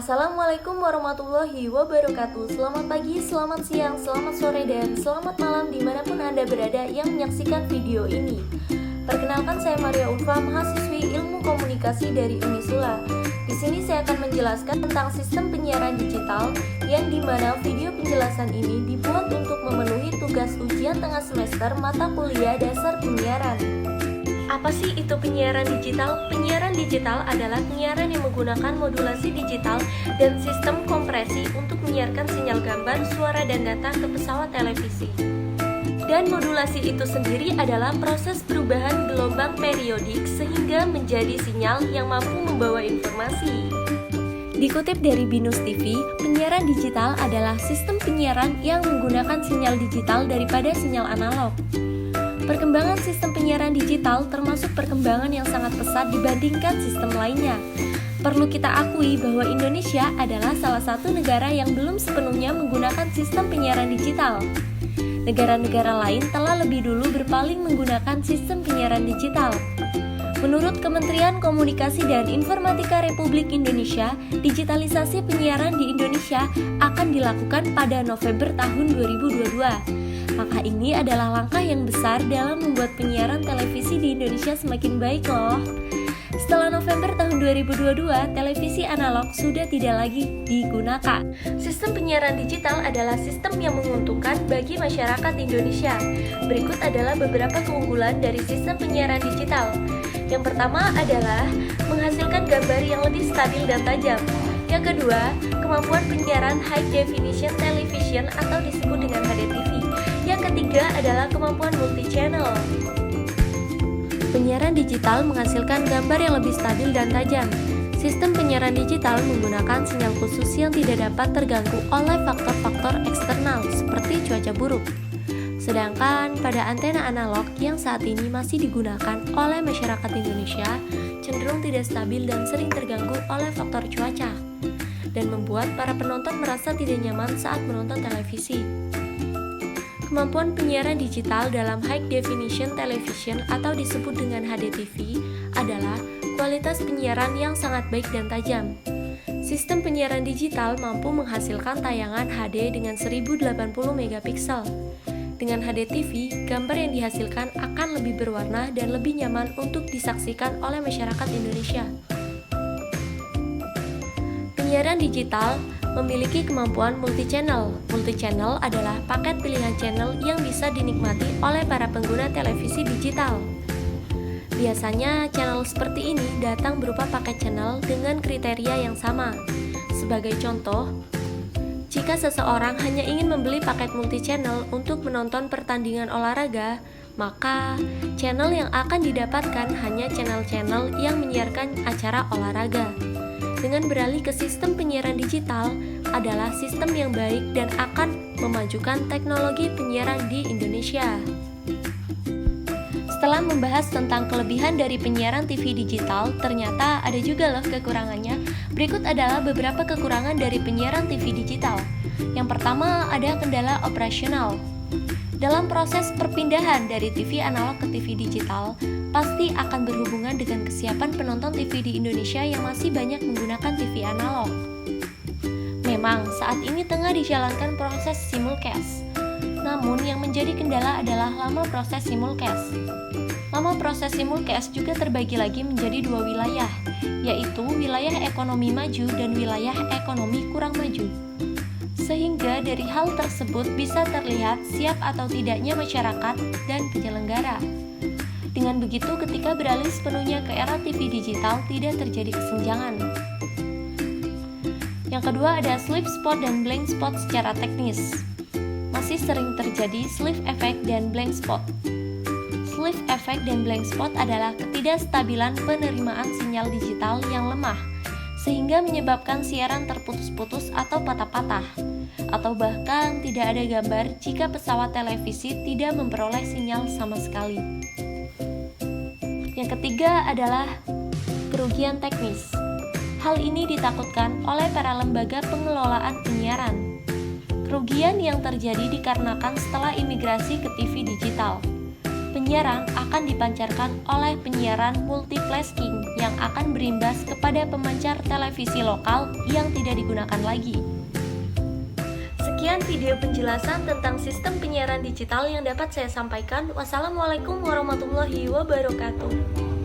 Assalamualaikum warahmatullahi wabarakatuh. Selamat pagi, selamat siang, selamat sore, dan selamat malam dimanapun Anda berada yang menyaksikan video ini. Perkenalkan, saya Maria Ulfa, mahasiswi Ilmu Komunikasi dari Unisula. Di sini saya akan menjelaskan tentang sistem penyiaran digital, yang dimana video penjelasan ini dibuat untuk memenuhi tugas ujian tengah semester mata kuliah dasar penyiaran. Apa sih itu penyiaran digital? Penyiaran digital adalah penyiaran yang menggunakan modulasi digital dan sistem kompresi untuk menyiarkan sinyal gambar, suara, dan data ke pesawat televisi. Dan modulasi itu sendiri adalah proses perubahan gelombang periodik sehingga menjadi sinyal yang mampu membawa informasi. Dikutip dari Binus TV, penyiaran digital adalah sistem penyiaran yang menggunakan sinyal digital daripada sinyal analog. Perkembangan sistem penyiaran digital termasuk perkembangan yang sangat pesat dibandingkan sistem lainnya. Perlu kita akui bahwa Indonesia adalah salah satu negara yang belum sepenuhnya menggunakan sistem penyiaran digital. Negara-negara lain telah lebih dulu berpaling menggunakan sistem penyiaran digital. Menurut Kementerian Komunikasi dan Informatika Republik Indonesia, digitalisasi penyiaran di Indonesia akan dilakukan pada November tahun 2022. Maka ini adalah langkah yang besar dalam membuat penyiaran televisi di Indonesia semakin baik loh. Setelah November tahun 2022, televisi analog sudah tidak lagi digunakan. Sistem penyiaran digital adalah sistem yang menguntungkan bagi masyarakat Indonesia. Berikut adalah beberapa keunggulan dari sistem penyiaran digital. Yang pertama adalah menghasilkan gambar yang lebih stabil dan tajam. Yang kedua, kemampuan penyiaran high definition television atau disebut dengan HDTV. Yang ketiga adalah kemampuan multi-channel. Penyiaran digital menghasilkan gambar yang lebih stabil dan tajam. Sistem penyiaran digital menggunakan sinyal khusus yang tidak dapat terganggu oleh faktor-faktor eksternal seperti cuaca buruk. Sedangkan pada antena analog yang saat ini masih digunakan oleh masyarakat Indonesia cenderung tidak stabil dan sering terganggu oleh faktor cuaca dan membuat para penonton merasa tidak nyaman saat menonton televisi. Kemampuan penyiaran digital dalam high definition television atau disebut dengan HDTV adalah kualitas penyiaran yang sangat baik dan tajam. Sistem penyiaran digital mampu menghasilkan tayangan HD dengan 1080 megapiksel. Dengan HDTV, gambar yang dihasilkan akan lebih berwarna dan lebih nyaman untuk disaksikan oleh masyarakat Indonesia. Penyiaran digital memiliki kemampuan multi-channel. Multi-channel adalah paket pilihan channel yang bisa dinikmati oleh para pengguna televisi digital. Biasanya channel seperti ini datang berupa paket channel dengan kriteria yang sama. Sebagai contoh, jika seseorang hanya ingin membeli paket multi-channel untuk menonton pertandingan olahraga, maka channel yang akan didapatkan hanya channel-channel yang menyiarkan acara olahraga. Dengan beralih ke sistem penyiaran digital adalah sistem yang baik dan akan memajukan teknologi penyiaran di Indonesia. Setelah membahas tentang kelebihan dari penyiaran TV digital, ternyata ada juga loh kekurangannya. Berikut adalah beberapa kekurangan dari penyiaran TV digital. Yang pertama ada kendala operasional. Dalam proses perpindahan dari TV analog ke TV digital, pasti akan berhubungan dengan kesiapan penonton TV di Indonesia yang masih banyak menggunakan TV analog. Memang, saat ini tengah dijalankan proses simulcast. Namun, yang menjadi kendala adalah lama proses simulcast. Lama proses simulcast juga terbagi lagi menjadi dua wilayah, yaitu wilayah ekonomi maju dan wilayah ekonomi kurang maju. Sehingga dari hal tersebut bisa terlihat siap atau tidaknya masyarakat dan penyelenggara. Dengan begitu, ketika beralih sepenuhnya ke era TV digital, tidak terjadi kesenjangan. Yang kedua ada sleep spot dan blank spot secara teknis. Masih sering terjadi sleep effect dan blank spot. Sleep effect dan blank spot adalah ketidakstabilan penerimaan sinyal digital yang lemah, sehingga menyebabkan siaran terputus-putus atau patah-patah, atau bahkan tidak ada gambar jika pesawat televisi tidak memperoleh sinyal sama sekali. Yang ketiga adalah kerugian teknis. Hal ini ditakutkan oleh para lembaga pengelolaan penyiaran. Kerugian yang terjadi dikarenakan setelah imigrasi ke TV digital. penyiaran akan dipancarkan oleh penyiaran multiplexing yang akan berimbas kepada pemancar televisi lokal yang tidak digunakan lagi. Sekian video penjelasan tentang sistem penyiaran digital yang dapat saya sampaikan. Wassalamualaikum warahmatullahi wabarakatuh.